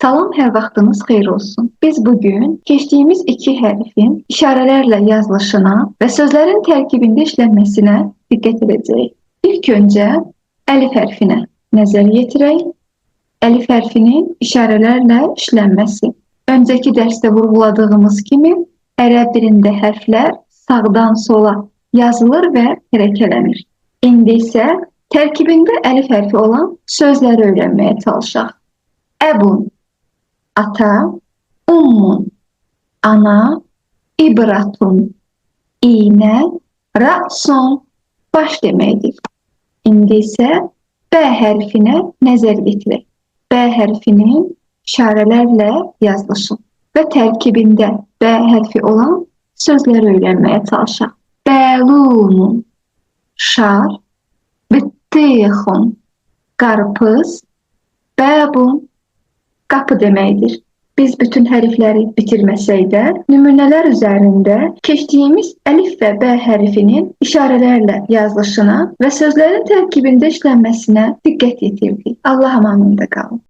Salam, hər vaxtınız xeyir olsun. Biz bugün keçdiyimiz iki hərfin işarələrlə yazılışına və sözlərin tərkibində işlənməsinə diqqət edəcəyik. İlk öncə əlif hərfinə nəzər yetirək. Əlif hərfinin işarələrlə işlənməsi. Öncəki dərsdə vurğuladığımız kimi, ərəb dilində hərflər sağdan sola yazılır və hərəkələnir. İndi isə tərkibində əlif hərfi olan sözləri öyrənməyə çalışaq. Əbun, ata, ummun, ana, ibratun, iynə, ra'sun, baş deməkdir. İndi isə B hərfinə nəzər yetirək. B hərfinin işarələrlə yazılışı və tərkibində B hərfi olan sözləri öyrənməyə çalışaq. Bəlunun, şar, bittixun, qarpız, bəbun, qapı deməkdir. Biz bütün hərfləri bitirməsək də, nümunələr üzərində keçdiyimiz əlif və B hərfinin işarələrlə yazılışına və sözlərin tərkibində işlənməsinə diqqət yetirdik. Allah amanında qalın.